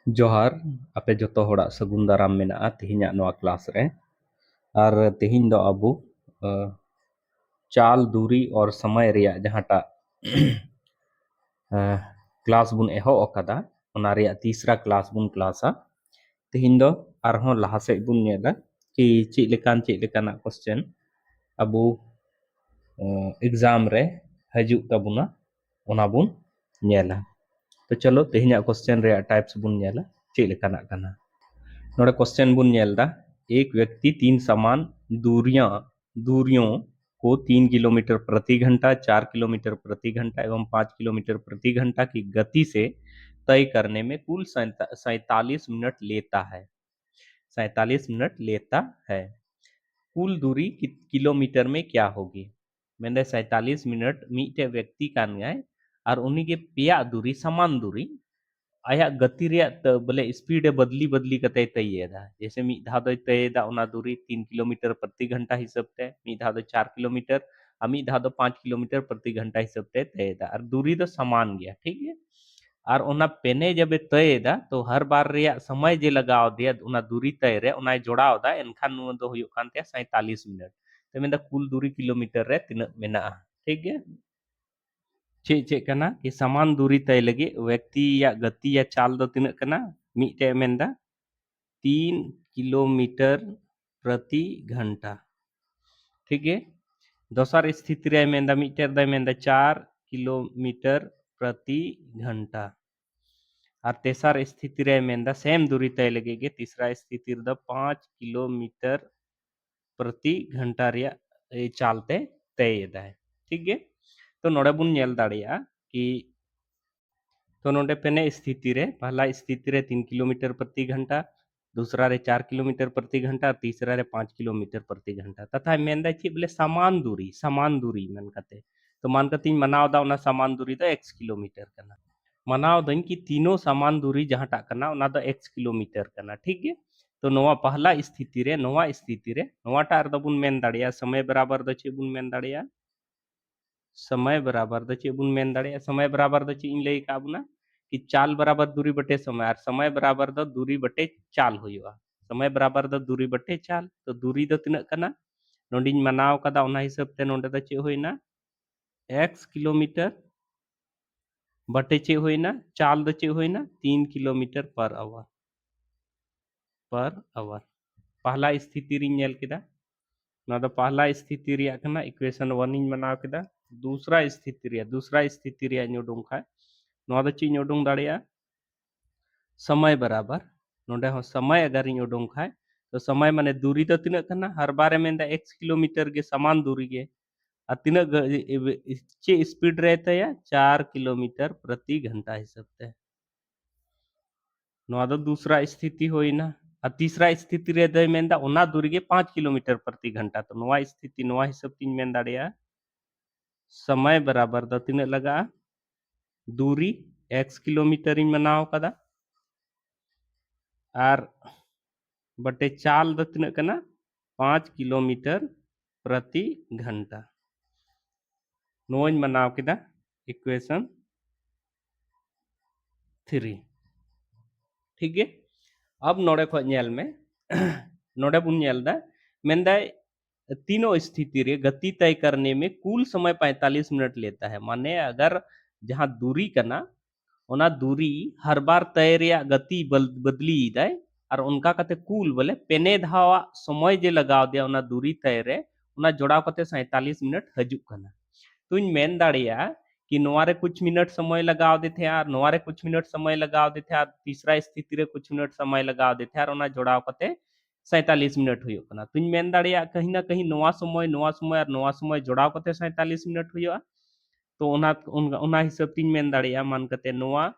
जोहार आपे जोतो होड़ा सगुन दाराम मेना तेहिना नोआ क्लास रे और तेहिन दो अबु चाल दूरी और समय रिया जहाटा क्लास बुन एहो ओकादा ओना रिया तीसरा क्लास बुन क्लासा तेहिन दो आरहों लहा से बुन नेला कि ची लेकाना क्वेश्चन अबु एग्जाम रे हजूक ताबुना ओना बुन नेला। तो चलो तेहिना क्वेश्चन रे टाइप्स बुन नेला ची लेकाना काना। नोड़े क्वेश्चन बुन नेलदा एक व्यक्ति तीन समान दूरियां दूरियों को 3 किलोमीटर प्रति घंटा 4 किलोमीटर प्रति घंटा एवं 5 किलोमीटर प्रति घंटा की गति से तय करने में कुल 47 मिनट लेता है। 47 मिनट लेता है। कुल दूरी किलोमीटर में क्या होगी? मैंने 47 मिनट मीटे व्यक्ति कान गए और उन्हीं के पिया दूरी समान दूरी आया गति रे बोले स्पीड बदली बदली कते तयेदा जैसे मी धा दो तयेदा ओना दूरी 3 किलोमीटर प्रति घंटा हिसाब ते मी धा दो 4 किलोमीटर और मी धा दो 5 किलोमीटर प्रति घंटा हिसाब ते तयेदा और दूरी तो समान गया ठीक है। और ओना पेने जब तयेदा तो हर बार रे समय जे लगाव दिया ओना दूरी तय रे ओना जोड़ाव दा एनखान नु दो हुयो कान ते 47 मिनट तो मेंदा कुल दूरी किलोमीटर रे तिना मेना ठीक है। चेक कना कि समान दूरी तय लगे व्यक्ति या गति या चाल दो तिना कना मीटे मेंदा 3 किलोमीटर प्रति घंटा ठीक है। दोसर स्थिति रे मेंदा मीटर द मेंदा 4 किलोमीटर प्रति घंटा और तेसर स्थिति रे मेंदा सेम दूरी तय लगे तीसरा स्थिति द 5 किलोमीटर प्रति घंटा रिया चालते तय दा ठीक है। तो नोड़े बुन नेल दाड़िया कि तो नोडे पेने स्थिति रे पहला स्थिति रे 3 किलोमीटर प्रति घंटा दूसरा रे 4 किलोमीटर प्रति घंटा और तीसरा रे 5 किलोमीटर प्रति घंटा तथा मेंदा ची बोले समान दूरी मन कते तो मान कती मनाव दा ओना समान दूरी दा x किलोमीटर कना मनाव दन कि तीनों समान दूरी जहां टा कना ओना दा x किलोमीटर कना ठीक है। तो नोवा पहला स्थिति रे नोवा टा दा बुन मेन दाड़िया समय बराबर द चे बुन मेन दाड़िया समय बराबर द चे बुन मेन दाड़िया समय बराबर द चे इन लई का बुना कि चाल बराबर दूरी बटे समय और समय बराबर द दूरी बटे चाल हुआ समय बराबर द दूरी बटे चाल तो दूरी द तिना कना नोंडिन मनाव कदा ओना हिसाब ते नोंडे द चे होइना x किलोमीटर बटे चे होइना चाल द चे होइना 3 किलोमीटर पर आवर पहला स्थिति रिन नेल केदा ना द पहला स्थिति रिया कना इक्वेशन 1 इन मनाव केदा दूसरा स्थिति रिया उडुंग खाय नोआ द ची उडुंग दाड़िया समय बराबर नोडे हो समय अगर इन उडुंग खाय तो समय माने दूरी तो तिना कना हर बारे में दा x किलोमीटर के समान दूरी के आ तिना चे स्पीड रहता है 4 किलोमीटर प्रति घंटा हिसाब ते नोआ द दूसरा स्थिति होइना आ तीसरा स्थिति रे दय मेंदा ओना दूरी के 5 किलोमीटर प्रति घंटा तो नोआ स्थिति नोआ हिसाब तीन मेन दाड़िया समय बराबर द तिना लगा दूरी x किलोमीटर इन मनाव कदा और बटे चाल द तिना कना 5 किलोमीटर प्रति घंटा नोइन मनाव केदा इक्वेशन 3 ठीक है। अब नोड़े खो नेल में नोड़े बुन नेल दा मेंदा तीनों स्थिति रे गति तय करने में कुल समय 45 मिनट लेता है माने अगर जहां दूरी कना ओना दूरी हर बार तय रिया गति बदली दाय और उनका कते कुल बोले पेने धावा समय जे लगाव दिया ओना दूरी तय रे ओना जोड़ाव कते 47 मिनट हजू कना तुम मेन दाड़िया कि नोआरे कुछ मिनट समय लगाव देते और नोआरे कुछ मिनट समय लगाव देते और तीसरा स्थिति रे कुछ मिनट समय लगाव देते और ओना जोड़ाव कते 47 मिनट हुई कना तुम मेन दाड़िया कहीं ना कहीं नोआ समय जोड़ाव कते 47 मिनट हुई तो ओना हिसाब तीन मेन दाड़िया मान कते नोआ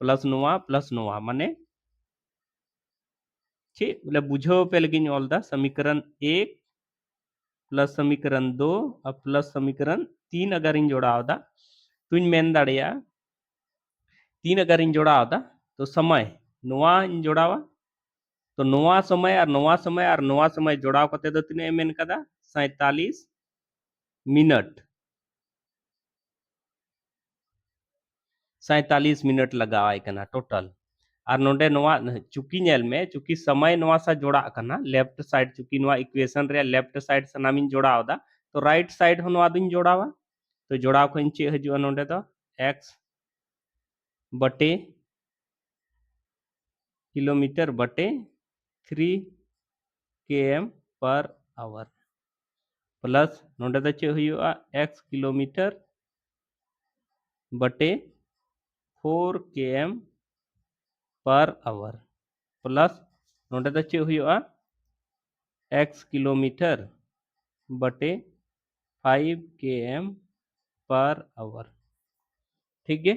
प्लस नोआ माने चे बोले बुझो पे लगी ऑल दा समीकरण 1 प्लस समीकरण 2 और प्लस समीकरण 3 अगर इन जोड़ाव दा तो इन मेन दाड़िया 3 अगर इन जोड़ाव दा तो समय नोआ इन जोड़ावा तो नोआ समय जोड़ाव कते दो तिने मेन कदा 47 मिनट 47 मिनट लगावाय कना टोटल और नोडे नोवा चुकी नेल में चुकी समय नोवा सा जोड़ा कना लेफ्ट साइड चुकी नोवा इक्वेशन रे लेफ्ट साइड सनामिन जोड़ावदा तो राइट साइड हो नोवा दुन जोड़ावा तो जोड़ाव खन चे हजुआ नोडे दो x बटे किलोमीटर बटे 3 km पर आवर प्लस नोडे दो चे हुआ x किलोमीटर बटे 4 km पर आवर प्लस नोडे दो चे हुआ x किलोमीटर बटे 5 km पर आवर ठीक है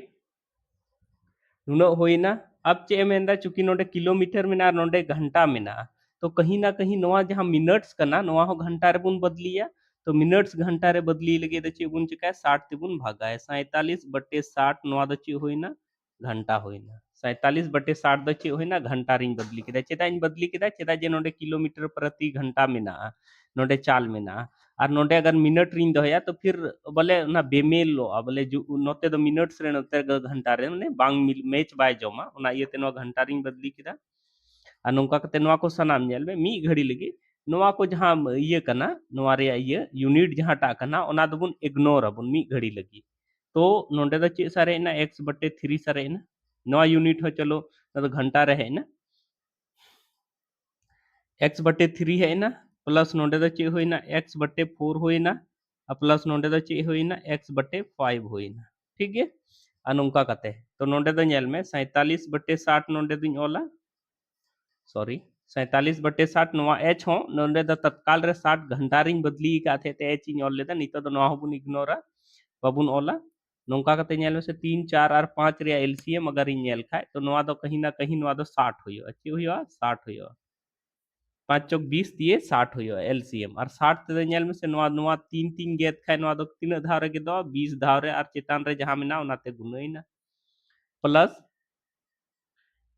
नुना होइना अब चे मेंदा चूंकि नोडे किलोमीटर में ना नोडे घंटा में ना तो कहीं ना कहीं नोआ जहां मिनट्स कना नोआ हो घंटा रे बुन बदलिया तो मिनट्स घंटा रे बदली लगे द चे बुन चिका 60 ते बुन भागा है 47 बटे 60 नोआ द चे होइना घंटा होइना 47 बटे 60 द चे होइना घंटा रिंग बदली केदा चेदा इन बदली केदा चेदा जे नोडे किलोमीटर प्रति घंटा में ना नोडे चाल में ना और नोडे अगर मिनट रिंग दहया तो फिर बोले ना बेमेल लो बोले जो नोते दो मिनट्स रे नोते घंटा रे माने बांग मैच बाय जमा ओना इयते नो घंटा रिंग बदली केदा और नोंका कते नोआ को सनाम नेल में मी घड़ी लगी नोआ को जहां ये कना नोआ रे ये यूनिट जहां टा कना ओना दबुन इग्नोर अबुन मी घड़ी लगी तो नोंडे दो चे सारे ना x बटे 3 सारे ना नोआ यूनिट हो चलो तो घंटा रहे ना x बटे 3 है ना प्लस नोंडे दो चे होइना x बटे 4 होइना प्लस नोंडे दो चे होइना x बटे 5 होइना ठीक है अनुका कते तो नोंडे दो नेल में 47 बटे 60 नोंडे दुñ ओला सॉरी 47 बटे 60 नोआ h हो नोंडे दो तत्काल रे 60 घंटा रिंग बदली का थे ते h इन ओल लेदा नितो दो नोआ बुन इग्नोरा बाबुन ओला नोंका कते नेल में से 3 4 और 5 रे एलसीएम अगर इन नेल खाए तो नोआ दो कहीं ना कहीं नोआ दो 60 होयो अच्छी होयो 60 होयो 5 चौक 20 दिए 60 हुई एलसीएम और 60 ते नेल में से नोआ नोआ 3 गेद खाए नोआ दो तीन धाव रे गेदो 20 धाव रे और चेतान रे जहां मेना ओनाते गुनइना प्लस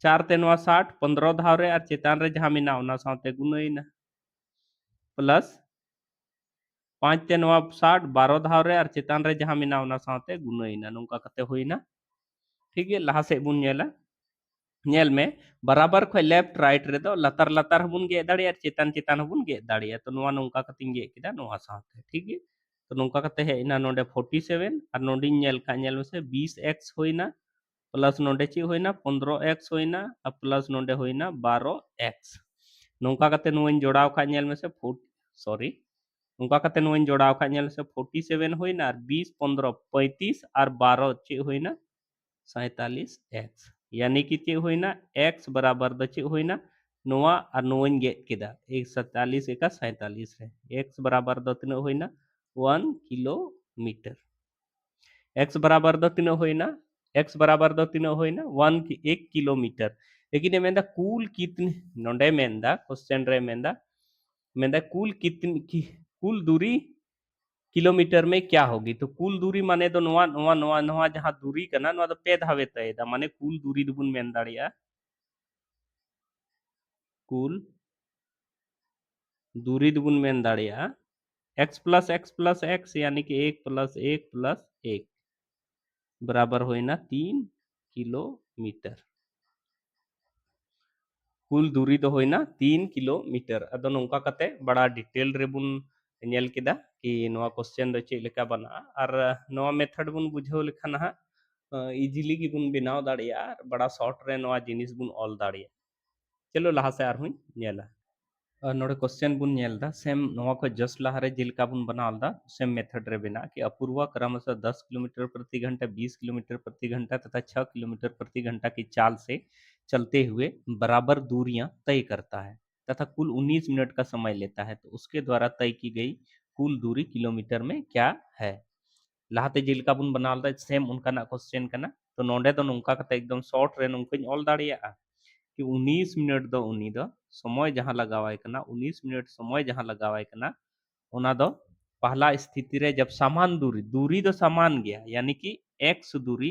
4 ते नोआ 60 15 धाव रे और चेतान रे जहां मेना ओना साथे गुनइना प्लस 5 ते नोआ 60 12 धाव रे और चेतान रे जहां मेना ओना साथे गुनइना नोंका कते होइना ठीक है लहा से बुन नेला नेल में बराबर खय लेफ्ट राइट रे दो लतर लतर हबुन गे दाड़िया चेतान चेतान हबुन गे दाड़िया तो नोआ नोंका कतिन गे केदा नोआ साथे ठीक है तो नोंका कते है इना नोंडे 47 और नोंडी नेल खा नेल में से 20x होइना प्लस नोंडे ची होइना 15x होइना और प्लस नोंडे होइना 12x नोंका कते नोइन जोड़ाव खा नेल में से 40 सॉरी नोंका कते नोइन जोड़ाव खा नेल से 47 होइना और 20 15 35 और 12 ची होइना 47x यानी कि चे होइना x बराबर द चे होइना नोआ और नोइन गेट केदा 147 एका 47 रे x बराबर द तिना होइना 1 किलोमीटर x बराबर द तिना होइना x बराबर द तिना होइना 1 किलोमीटर लेकिन मेंदा कुल कितने नोंडे मेंदा क्वेश्चन रे मेंदा मेंदा कुल कितनी कुल दूरी किलोमीटर में क्या होगी तो कुल दूरी माने तो नोआ नोआ नोआ नोआ जहां दूरी कना नोआ तो पे धावे तय दा माने कुल दूरी दुबुन मेन दाड़िया कुल दूरी दुबुन मेन दाड़िया x प्लस x यानी कि 1 प्लस 1 प्लस 1 बराबर होइना 3 किलोमीटर कुल दूरी तो होइना 3 किलोमीटर अदो नोंका कते बड़ा डिटेल रे बुन नेल केदा कि नोआ क्वेश्चन दो चे लेका बना और नोआ मेथड बुन बुझाव लेखा हा इजीली की बुन बनाव दाड़िया बड़ा शॉर्ट रे नोआ जिनिस बुन ऑल दाड़िया चलो लहा से आर हुई नेला नोडे क्वेश्चन बुन नेलदा सेम नोआ को जस्ट लहा रे जिलका बुन बनालदा सेम मेथड रे बिना कि अपूर्वा क्रमशः 10 किलोमीटर प्रति घंटा 20 किलोमीटर प्रति घंटा तथा 6 किलोमीटर प्रति घंटा की चाल से चलते हुए बराबर दूरियां तय करता है तथा कुल 19 मिनट का समय लेता है तो उसके द्वारा तय की गई कुल दूरी किलोमीटर में क्या है लाते जिलका बुन बनालदा सेम उनका ना क्वेश्चन कना तो नोडे तो नुंका कते एकदम शॉर्ट रे नुंकन ऑल दाड़िया कि 19 मिनट दो उनी दो समय जहां लगावाय कना 19 मिनट समय जहां लगावाय कना ओना दो पहला स्थिति रे जब समान दूरी दूरी तो समान गया यानी कि x दूरी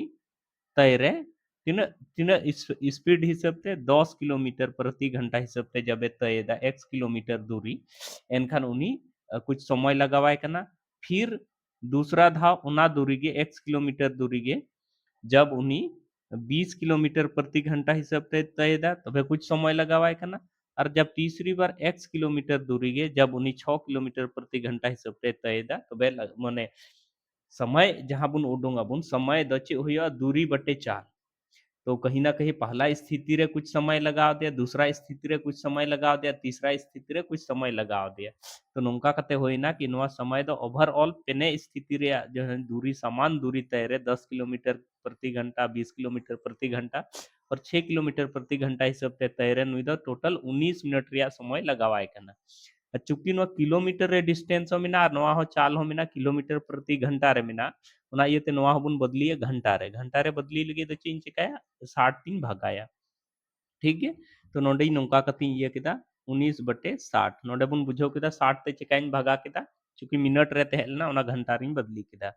तय रे तीन तीन स्पीड हिसाब ते 10 किलोमीटर प्रति घंटा हिसाब ते जब तय दा x किलोमीटर दूरी एनखान उनी कुछ समय लगावाय कना फिर दूसरा धाव उना दूरी गे x किलोमीटर दूरी गे जब उनी 20 किलोमीटर प्रति घंटा हिसाब ते तयदा तबे कुछ समय लगावाय कना और जब तीसरी बार x किलोमीटर दूरी गे जब उनी 6 किलोमीटर प्रति घंटा हिसाब ते तयदा तबे माने समय जहाँ बुन उडुंग अबुन समय द चे हुआ दूरी बटे 4 तो कहीं ना कहीं पहला स्थिति रे कुछ समय लगा दिया दूसरा स्थिति रे कुछ समय लगा दिया तीसरा स्थिति रे कुछ समय लगा दिया तो नोंका कते होइना कि नवा समय दो ओवरऑल पेने स्थिति रे जो है दूरी समान दूरी तय रे 10 किलोमीटर प्रति घंटा 20 किलोमीटर प्रति घंटा और 6 किलोमीटर प्रति घंटा हिसाब ते तय रे नुई दो टोटल 19 मिनट रिया समय लगावाय कना चूंकि नवा किलोमीटर रे डिस्टेंस हो मिना नवा हो चाल हो मिना किलोमीटर प्रति घंटा रे मिना ᱚᱱᱟ ᱤᱭᱟᱹᱛᱮ ᱱᱚᱣᱟ ᱦᱚᱸᱵᱚᱱ ᱵᱚᱫᱞᱤᱭᱟ ᱜᱷᱟᱱᱴᱟ ᱨᱮ ᱵᱚᱫᱞᱤ ᱞᱟᱹᱜᱤᱫ ᱫᱚ ᱪᱮᱫ ᱤᱧ ᱪᱮᱠᱟᱭᱟ 60 ᱛᱤᱧ ᱵᱷᱟᱜᱟया ठीक है तो नोडे नौका कती इया केदा 19 बटे 60 नोडे बुन बुझो केदा 60 ते चिकाइन भागा केदा चूंकि मिनट रे तहलना ओना घंटा रिन बदली केदा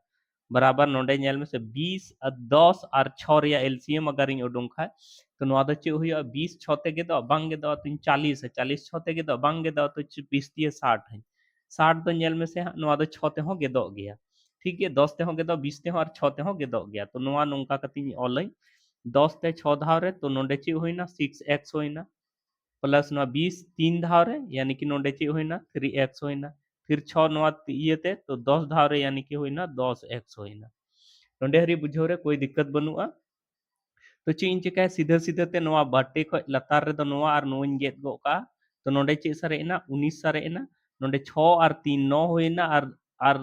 बराबर नोडे नेल में से 20 और 10 और 6 रिया एलसीएम अगर इन उडुंग खाय तो नोआ दो चे हुई 20 6 ते गेदो बांग गेदो तो 40 है 40 6 ते गेदो बांग गेदो तो 20 दिए 60 है 60 दो नेल में से नोआ दो 6 ते हो गेदो गया ठीक है 10 ते हो गेदो 20 ते हो और 6 ते हो गेदो गया तो नोआ नोंका कती ऑलई 10 ते 6 धाव रे तो नोडे चे होइना 6x होइना प्लस नोआ 20 3 धाव रे यानी कि नोडे चे होइना 3x होइना फिर 6 नोआ इयते तो 10 धाव रे यानी कि होइना 10x होइना नोडे हरी बुझो रे कोई दिक्कत बनुआ तो चे इन चिका सीधा सीधा ते नोआ बटे ख लतार रे दो नोआ और नोइन गेट गो का तो नोडे चे सरेना 19 सरेना नोडे 6 और 3 9 होइना और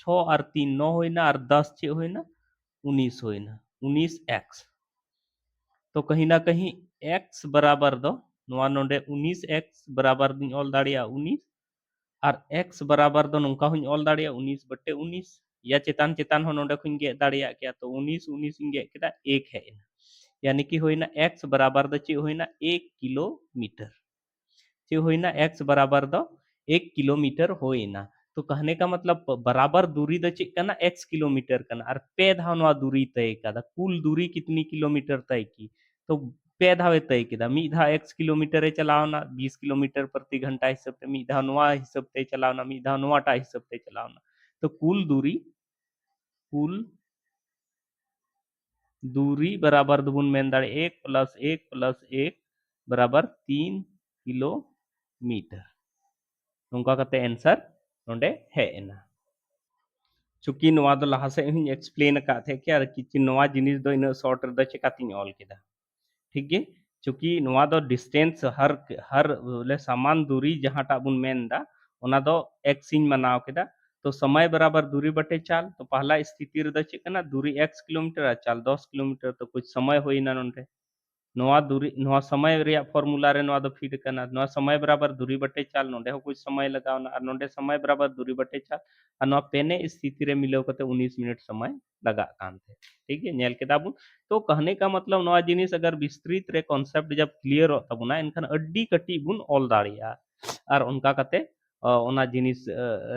6 और 3 9 होइना और 10 चे होइना 19 होइना 19x तो कहीं ना कहीं x बराबर दो नोआ नोडे 19x बराबर दिन ऑल दाड़िया 19 और x बराबर दो नोंका हुन ऑल दाड़िया 19 बटे 19 या चेतान चेतान हो नोडे खुन गे दाड़िया क्या तो 19 19 इंगे केदा 1 है यानी कि होइना x बराबर द चे होइना 1 किलोमीटर चे होइना x बराबर दो 1 किलोमीटर होइना तो कहने का मतलब बराबर दूरी द चे कना x किलोमीटर कना और पे धाव नवा दूरी तय कदा कुल दूरी कितनी किलोमीटर तय की तो पे धावे तय केदा मी धा x किलोमीटर चलावना 20 किलोमीटर प्रति घंटा हिसाब ते मी धा नवा हिसाब ते चलावना मी धा नवा टा हिसाब ते चलावना तो कुल दूरी बराबर दुबुन मेन दाड़े 1 प्लस 1 प्लस 1 बराबर 3 किलोमीटर नोंका कते आंसर नोंडे है एना चूंकि नवा दो लहा से ही एक्सप्लेन का थे क्या कि नवा जिनिस दो इन शॉर्ट रे चिका तीन ऑल केदा ठीक है चूंकि नवा दो डिस्टेंस हर बोले समान दूरी जहां टा बुन मेन दा ओना दो x इन मनाव केदा तो समय बराबर दूरी बटे चाल तो पहला स्थिति रे द चिकना दूरी x किलोमीटर चाल 10 किलोमीटर तो कुछ समय होइना नोंडे नोआ दूरी नोआ समय रिया फॉर्मूला रे नोआ दो फिट करना नोआ समय बराबर दूरी बटे चाल नोंडे हो कुछ समय लगावना और नोंडे समय बराबर दूरी बटे चाल और नोआ पेने स्थिति रे मिलो कते 19 मिनट समय लगा कान थे ठीक है नेल के दाबुन तो कहने का मतलब नोआ जिनिस अगर विस्तृत रे कॉन्सेप्ट जब क्लियर हो तबुना इनखान अड्डी कटी बुन ऑल दाड़िया और उनका कते ओना जिनिस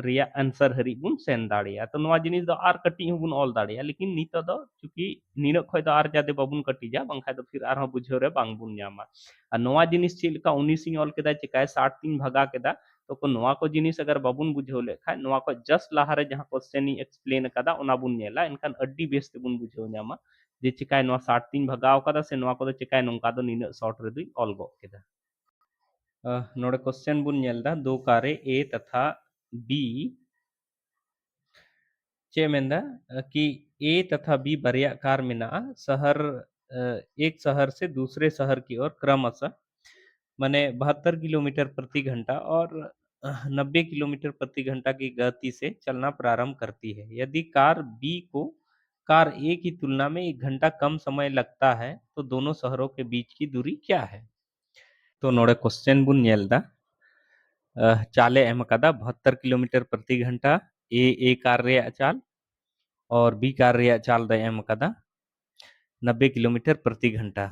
रिया आंसर हरी बुन सेन दाड़िया तो नोआ जिनिस दो आर कटी बुन ऑल दाड़िया लेकिन नितो दो चूंकि नीन खय दो आर जादे बाबुन कटी जा बांखा तो फिर आर बुझो रे बांग बुन ᱧᱟᱢᱟ और नोआ जिनिस चेक लेका 19 ᱤᱧ ऑल केदा चिकाय 60 तीन भगा केदा तो को नोआ को जिनिस अगर बाबुन बुझो लेखा नोआ को जस्ट लाहा रे जहां क्वेश्चन इ एक्सप्लेन कदा ओना बुन नेला इनखान अड्डी बेस ते बुन बुझो ᱧᱟᱢᱟ जे चिकाय नोआ 60 तीन भगाव कदा से नोआ को चिकाय नोंका दो नीन शॉर्ट रे दुई ऑल गो केदा नोडे क्वेश्चन बुन नेलदा दो कारे ए तथा बी चे मेंदा कि ए तथा बी बरिया कार मिना शहर एक शहर से दूसरे शहर की ओर क्रमशः माने 72 किलोमीटर प्रति घंटा और 90 किलोमीटर प्रति घंटा की गति से चलना प्रारंभ करती है यदि कार बी को कार ए की तुलना में 1 घंटा कम समय लगता है तो दोनों शहरों के बीच की दूरी क्या है तो नोड़े क्वेश्चन बुन नेलदा चाले एम कदा 72 किलोमीटर प्रति घंटा ए कार रे चाल और बी कार रे चाल द एम कदा 90 किलोमीटर प्रति घंटा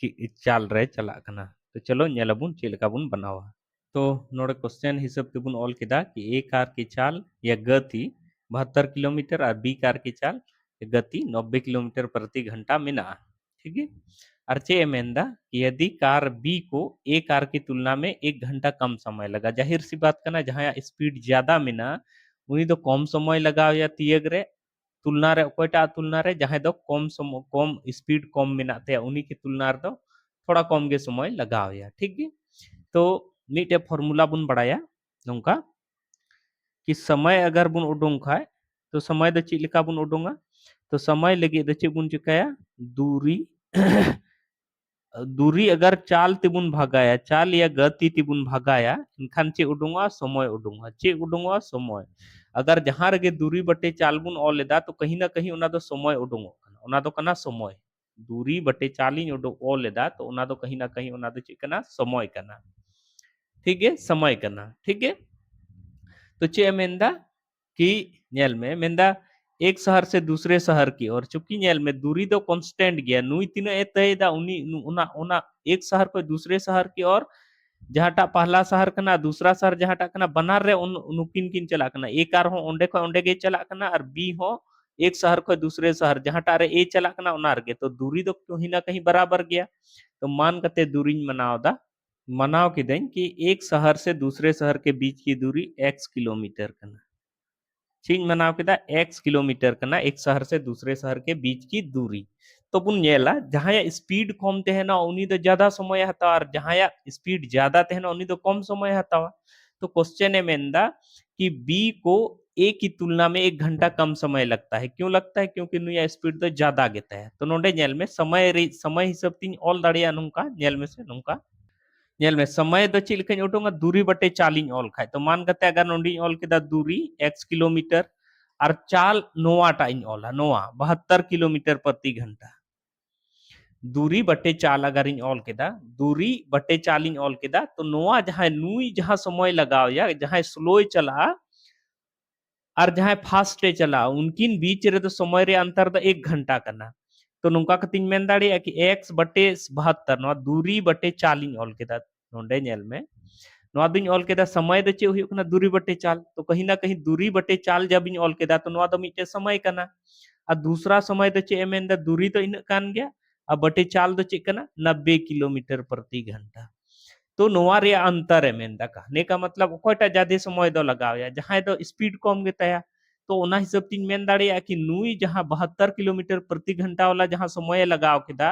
की चाल रे चला कना तो चलो नेलबुन चेलका बुन बनावा तो नोड़े क्वेश्चन हिसाब ते बुन ऑल केदा कि ए कार की चाल या गति 72 किलोमीटर और बी कार की चाल या गति 90 किलोमीटर प्रति घंटा मिना ठीक है और चे मेंदा कि यदि कार बी को ए कार की तुलना में 1 घंटा कम समय लगा जाहिर सी बात करना जहाँ स्पीड ज्यादा मिना उन्हीं तो कम समय लगा या तियग रे तुलना रे अकोयटा तुलना रे जहां दो कम स्पीड कम मेना ते उनी की तुलना रे दो थोड़ा कम गे समय लगावया ठीक गे तो मीटे फॉर्मूला बुन बढ़ाया नौका कि समय अगर बुन उडुंग खाए तो समय दो चीज लेका बुन उडुंगा तो समय लगे दो चीज बुन चिकाया दूरी दूरी अगर चाल तिबुन भागाया चाल या गति तिबुन भागाया इनखान चे उडुंगा चे उडुंगा समय अगर जहां रगे दूरी बटे चाल बुन ऑल लेदा तो कहीं ना कहीं उना दो समय उडुंगो उना दो कना समय दूरी बटे चाली उडुंग ऑल लेदा तो उना दो कहीं ना कहीं उना दो चे कना समय कना ठीक है समय कना ठीक है तो चे मेंदा कि नेल में मेंदा एक शहर से दूसरे शहर की और चूंकि नेल में दूरी तो कांस्टेंट गया नुई तीनो ए तयदा उनी उना उना एक शहर को दूसरे शहर की और जहाटा पहला शहर कना दूसरा शहर जहाटा कना बनार रे उनकिन किन चला कना एक आर हो ओंडे को ओंडे गे चला कना और बी हो एक शहर को दूसरे शहर जहाटा रे ए चला कना उनार गे तो दूरी तो कहीं ना कहीं बराबर गया तो मान कते दूरी मनावदा मनाव किदें कि एक शहर से दूसरे शहर के बीच की दूरी x किलोमीटर कना चीज मनाव किदा x किलोमीटर कना एक शहर से दूसरे शहर के बीच की दूरी तो बुन नेला जहां स्पीड कम तहना उनी तो ज्यादा समय हता और जहां स्पीड ज्यादा तहना उनी तो कम समय हता तो क्वेश्चन है मेंदा कि बी को ए की तुलना में 1 घंटा कम समय लगता है क्यों लगता है क्योंकि नुया स्पीड तो ज्यादा गेता है तो नोडे नेल में समय हिसाब तीन ऑल दाड़िया नुका नेल में से नुका नेल में समय दो चीज लेके उठूंगा दूरी बटे चालिन ऑल खाए तो मान करते अगर नोडी ऑल के दूरी x किलोमीटर और चाल नोवाटा इन ऑला नोवा 72 किलोमीटर प्रति घंटा दूरी बटे चाल अगर इन ऑल के दूरी बटे चाल इन ऑल के तो नोवा जहां नुई जहां समय लगाओ या जहां स्लो चला और जहां फास्ट चला उनकिन बीच रे तो समय रे अंतर तो 1 घंटा करना तो नुका कतिन मेन दाड़िया कि x बटे 72 नोवा दूरी बटे चाल इन ऑल के नोंडे नेल में नोवा दुन ऑल के समय दो चे हुई कना दूरी बटे चाल तो कहीं ना कहीं दूरी बटे चाल जब इन ऑल के तो नोवा दो मिटे समय कना और दूसरा समय दो चे मेन दा दूरी तो इन कान गया और बटे चाल दो चे कना 90 किलोमीटर प्रति घंटा तो नोवा रे अंतर है मेन दा कहने का मतलब कोयटा ज्यादा समय दो लगाव या जहां दो स्पीड कम गेता तो ओना हिसाब तीन मेन दाड़िया कि नुई जहां 72 किलोमीटर प्रति घंटा वाला जहां समय लगाव केदा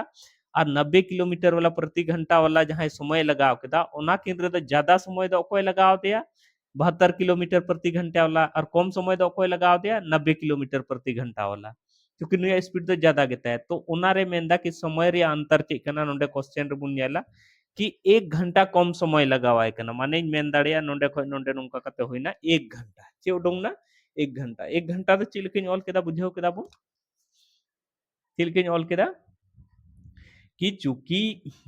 और 90 किलोमीटर वाला प्रति घंटा वाला जहां समय लगाव केदा ओना केंद्र द ज्यादा समय द कोई लगाव दिया 72 किलोमीटर प्रति घंटा वाला और कम समय द कोई लगाव दिया 90 किलोमीटर प्रति घंटा वाला क्योंकि नुया स्पीड तो ज्यादा गेता है तो ओना रे मेंदा कि समय रे अंतर चे कना नोंडे क्वेश्चन रे बुन नेला कि 1 घंटा कम समय लगावाय कना माने मेन दाड़िया नोंडे खय नोंडे नुका कते होइना 1 घंटा चे उडोंग ना 1 घंटा 1 घंटा तो चिलकिन ऑल केदा बुझाव केदा बो चिलकिन ऑल केदा कि चूंकि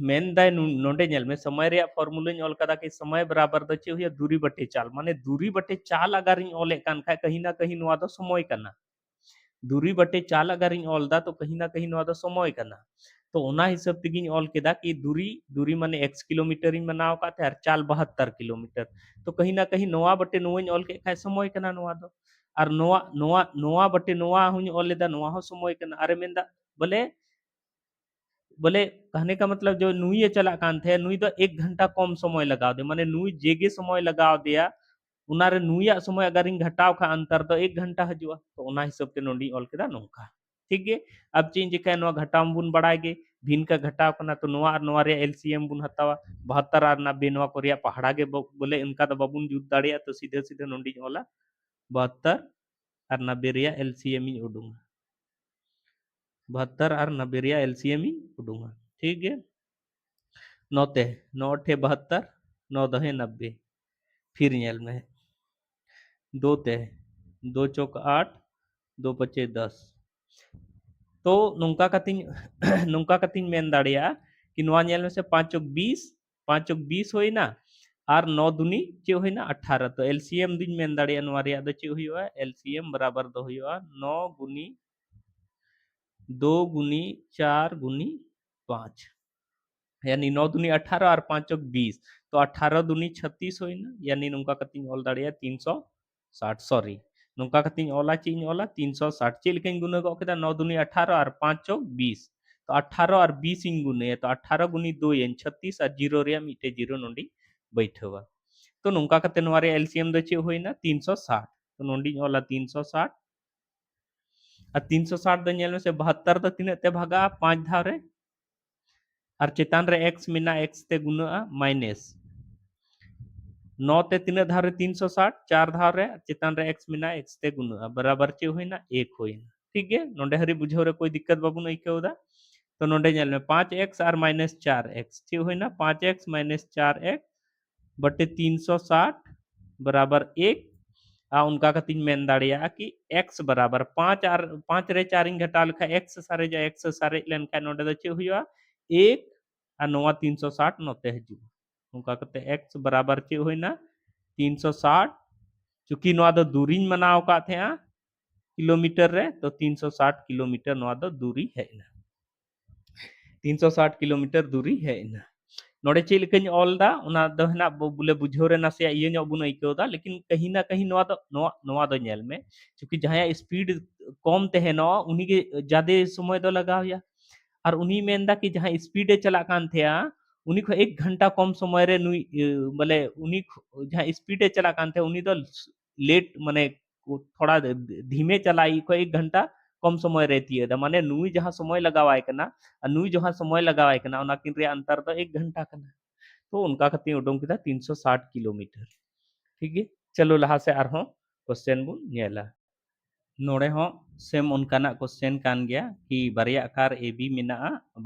मेन दाय नोंडे नेल में समय रे फॉर्मूला ऑल कदा कि समय बराबर द चे हुया दूरी बटे चाल माने दूरी बटे चाल अगर इन ऑल कान खाय कहीं ना कहीं नोआ दो समय कना दूरी बटे चाल अगर इन ऑल दा तो कहीं ना कहीं नोआ दो समय कना तो ओना हिसाब तेगिन ऑल केदा कि दूरी दूरी माने x किलोमीटर इन बनाव का थे और चाल 72 किलोमीटर तो कहीं ना कहीं नोआ बटे नोआ इन ऑल के खाय समय कना नोआ दो और नोआ नोआ नोआ बटे नोआ हुन ऑल लेदा नोआ हो समय कना अरे मेंदा बोले बोले कहने का मतलब जो नुई चला कान थे नुई तो 1 घंटा कम समय लगा दे माने नुई जेगे समय लगा दिया उनारे नुईया समय अगर इन घटाव का अंतर तो 1 घंटा हजुआ तो उना हिसाब ते नोंडी ऑल केदा नोंका ठीक है अब चेंज के नो घटाव बुन बढ़ाएगे भिन का घटाव कना तो नोआ और नोआ रे एलसीएम बुन हतावा 72 और 90 नोआ कोरिया पहाड़ा के बोले इनका तो बबुन जुत दाड़िया तो सीधे सीधे नोंडी ऑला 72 और 90 रिया एलसीएम ही उडूंगा 72 और 90 रिया एलसीएम ही उडूंगा ठीक है नौते नौ अठे 72 नौ दहे 90 फिर नेल में दो ते 2 चौक 8 2 5 10 तो नुका कतिन नुका कतिन मेन दाड़िया कि नोआ नेल में से 5 चौक 20 5 चौक 20 होई ना और 9 दूनी चे होई ना 18 तो एलसीएम दिन मेन दाड़िया नोआ रिया दो चे हुआ एलसीएम बराबर दो हुआ 9 गुनी 2 गुनी 4 गुनी 5 यानी 9 दूनी 18 और 5 चौक 20 तो 18 दूनी 36 होई ना यानी नुका कतिन ऑल दाड़िया 360 सॉरी नुका कतिन ऑला चीन ऑला 360 चे लेकिन गुना को केदा 9 दूनी 18 और 5 चौक 20 तो 18 और 20 इन गुने तो 18 गुनी 2 यानी 36 और जीरो रे मिटे जीरो नोंडी बैठवा तो नुका कते नोआ रे एलसीएम दो चे होई ना 360 तो नोंडी ऑला 360 और 360 दो नेल में से 72 दो तीन ते भागा 5 धाव रे और चेतान रे x मिना x ते गुना माइनस 9 ते तीन धाव रे 360 4 धाव रे चेतान रे x मिना x ते गुना बराबर चे होइना 1 होइना ठीक है नोंडे हरी बुझाव रे कोई दिक्कत बाबू नहीं केउदा तो नोंडे नेल में 5x और माइनस 4x चे होइना 5x माइनस 4x बटे 360 बराबर 1 आ उनका का तीन मेन दाड़िया कि x बराबर 5 और 5 रे 4 इन घटा लेखा x सारे जा x सारे लेन का नोडे द चे हुआ 1 आ नोवा 360 नोते हजू उनका कहते x बराबर चे होइना 360 चूंकि नोवा दो दूरी मनाव का थे किलोमीटर रे तो 360 किलोमीटर नोवा दो दूरी है ना 360 किलोमीटर दूरी है ना नोड़े चे लेकिन ऑल दा उना दो है ना बोले बुझोरे ना से ये नो बुन इको दा लेकिन कहीं ना कहीं नोवा दो नेल में क्योंकि जहां स्पीड कम तहे नो उन्हीं के ज्यादा समय दो लगाव या और उन्हीं में अंदा कि जहां स्पीडे चला कान थे उन्हीं को 1 घंटा कम समय रे नुई बोले उन्हीं जहां स्पीडे चला कान थे उन्हीं दो लेट माने थोड़ा धीमे चलाई को 1 घंटा कम समय रहती है माने नुई जहां समय लगावाए कना नुई जहां समय लगावाए कना उना किन रे अंतर तो 1 घंटा कना तो उनका कती उडोंग किदा 360 किलोमीटर ठीक है चलो लहा से आरहों क्वेश्चन बुन नेला नोड़े हो सेम उनकाना क्वेश्चन कान गया कि बारिया कार ए बी मिना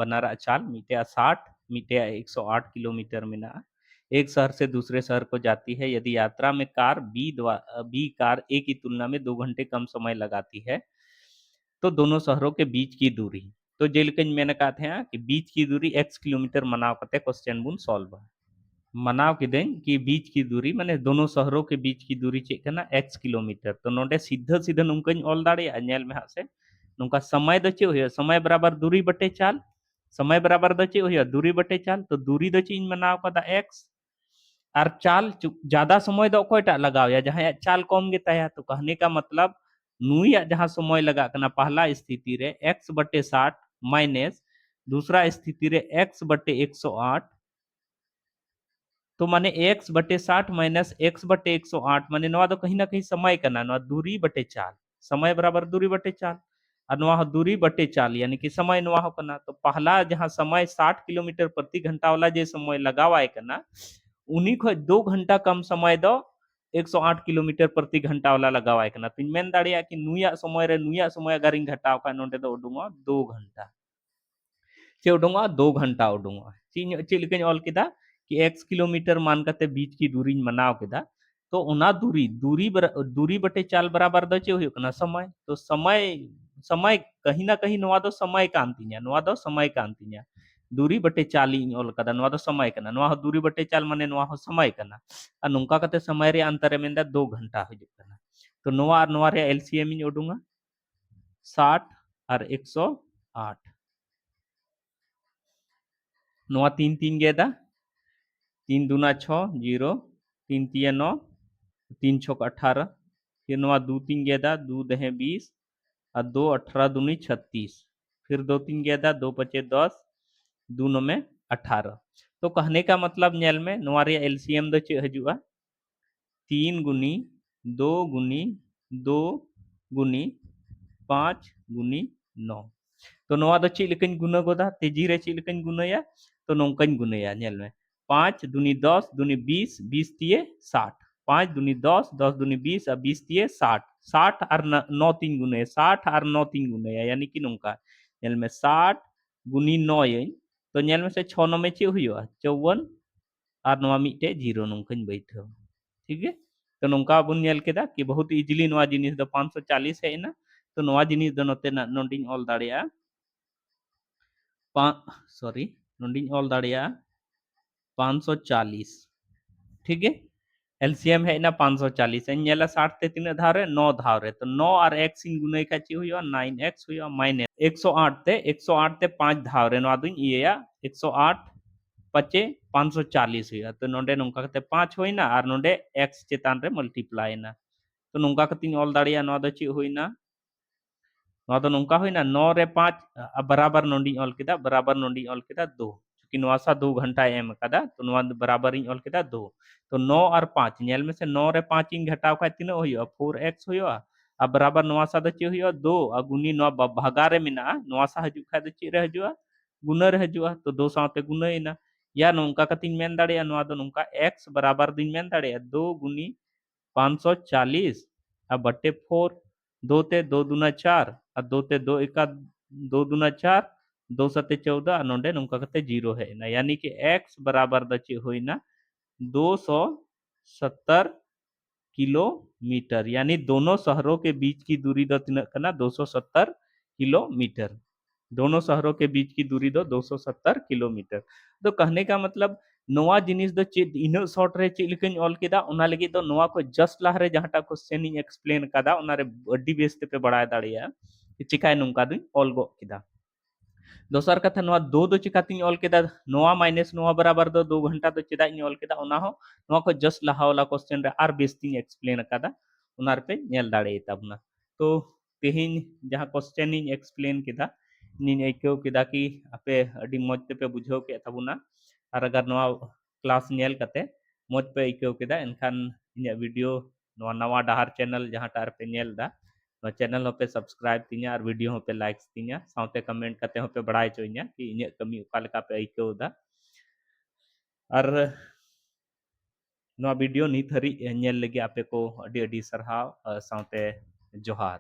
बनारा चाल मिटे 60 मिटे 108 किलोमीटर मिना एक शहर से दूसरे शहर को जाती है यदि यात्रा में कार बी कार ए की तुलना में 2 घंटे कम समय लगाती है तो दोनों शहरों के बीच की दूरी तो जेलकन मैंने कहा था कि बीच की दूरी x किलोमीटर मनाव करते क्वेश्चन बुन सॉल्व मनाव किदें कि बीच की दूरी माने दोनों शहरों के बीच की दूरी चेक करना x किलोमीटर तो नोडे सीधा सीधा नुंकन ऑल दाड़िया नेल में हाथ से नुंका समय द चे होय समय बराबर दूरी बटे चाल समय बराबर द चे होय दूरी बटे चाल तो दूरी द चे मनाव कदा x और चाल ज्यादा समय दो कोयटा लगाव या जहां चाल कम गे ताया तो कहने का मतलब नुई जहां समय लगा करना पहला स्थिति रे x बटे 60 माइनस दूसरा स्थिति रे x बटे 108 तो माने x बटे 60 माइनस x बटे 108 माने नवा तो कहीं ना कहीं समय करना नवा दूरी बटे चाल समय बराबर दूरी बटे चाल और नवा दूरी बटे चाल यानी कि समय नवा हो करना तो पहला जहां समय 60 किलोमीटर प्रति घंटा वाला जे समय लगावाए करना उन्हीं को 2 घंटा कम समय दो 108 किलोमीटर प्रति घंटा वाला लगावाए करना तो मेन दाड़िया कि नुया समय अगर इन घटाव का नोडे दो उडुंगा 2 घंटा चे उडुंगा 2 घंटा उडुंगा चे लेकिन ऑल किदा कि x किलोमीटर मान करते बीच की दूरी मनाव किदा तो उना दूरी बटे चाल बराबर द चे हुई कना समय तो समय कहीं ना कहीं नवा दो समय कांतिnya नवा दो समय कांतिnya दूरी बटे चाल इन ऑल कदा नवा दो समय कना नवा दूरी बटे चाल माने नवा हो समय कना आ नुंका कते समय रे अंतर में 2 घंटा हो कना तो नवा रे एलसीएम इन उडुंगा 60 और 108 नवा 3 3 गेदा 3 दूना 6 0 3 तिया 9 3 छक 18 फिर नवा 2 3 गेदा 2 दहे 20 और 2 18 दूनी 36 फिर 2 3 गेदा 2 पचे 10 2 9 में 18 तो कहने का मतलब नेल में नवा रे एलसीएम दो चे हजुआ 3 गुनी 2 गुनी 2 गुनी 5 गुनी 9 तो नवा दो चे लेकिन गुना गोदा तेजी रे चे लेकिन गुनाया तो नौकन गुनाया नेल में 5 दूनी 10 दूनी 20 20 तिये 60 5 दूनी 10 10 दूनी 20 और 20 तिये 60 60 और 9 3 गुने 60 और 9 3 गुने यानी कि नौका नेल में 60 गुनी 9 तो नेल में से 6 9 में चे हुआ 54 और नवा मिटे 0 नौकन बैठो ठीक है तो नौका बुन नेल केदा कि बहुत इजीली नवा जिनिस दो 540 है ना तो नवा जिनिस दो नोते ना नोडिंग ऑल दाड़िया सॉरी नोडिंग ऑल दाड़िया 540 ठीक है एलसीएम है ना 540 है नेला 60 ते तीन धाव रे 9 धाव रे तो 9 और x इन गुने का ची हुआ 9x हुआ माइनस 108 ते 5 धाव रे नवा दुन ये 108 पचे 540 हुआ तो नोडे नोंका कते 5 होइना और नोडे x चेतान रे मल्टीप्लाई ना तो नोंका कतिन ऑल दाड़िया नवा दो ची होइना नवा दो नोंका होइना 9 रे 5 बराबर नोंडी ऑल किदा बराबर नोंडी ऑल किदा 2 क्योंकि नवा सा 2 घंटा एम कदा तो नवा बराबर इन ऑल किदा 2 तो 9 और 5 नेल में से 9 रे 5 इन घटाव का तीन होइयो 4x होइयो अब बराबर नवा सा चे हुआ 2 और गुनी नवा भागा रे मिना नवा सा हजू खाय चे रे हजुआ गुना रे हजुआ तो 2 साथे गुनाइना या नोंका कतिन मेन दाड़िया नवा दो नोंका x बराबर दिन मेन दाड़िया 2 गुनी 540 अब बट्टे 4 2 ते 2 दूना 4 और 2 ते 2 एका 2 दूना 4 2 सते 14 नोंडे नोंका कते 0 है ना यानी कि x बराबर द चे होइना 270 किलोमीटर यानी दोनों शहरों के बीच की दूरी दो तिना कना 270 किलोमीटर दोनों शहरों के बीच की दूरी दो 270 किलोमीटर तो कहने का मतलब नोआ जिनिस दो चेद इन शॉर्ट रे चेद लिखन ऑल केदा उना लगी तो नोआ को जस्ट लाहरे जहाटा क्वेश्चन इन एक्सप्लेन कदा उना रे अड्डी बेस पे बड़ाय दाड़िया चिकाय नुंका दुई ऑल गो केदा दोसर कथा नोआ दो दो चिकाती ऑल केदा नोआ माइनस नोआ बराबर दो 2 घंटा तो चेदा इन ऑल केदा उना हो नोआ को जस्ट लाहा वाला क्वेश्चन रे आर बेस्ती एक्सप्लेन कदा उनार पे नेल दाड़े ताबना तो तेहिन जहां क्वेश्चन इन एक्सप्लेन केदा नी आइको केदा कि आपे अडी मज पे बुझाव के ताबना और अगर नोआ क्लास नेल कते मज पे आइको केदा एनखान इन वीडियो नोआ नवा डहार चैनल जहां टार पे नेल दा चैनल पे सब्सक्राइब तीना और वीडियो पे लाइक तीना साथे कमेंट करते पे बड़ा चोइना कि इन कमी उका लेका पे आइकौदा और नोआ वीडियो नित हरी नेल लगी आपे को अडी अडी सरहाव साथे जोहार।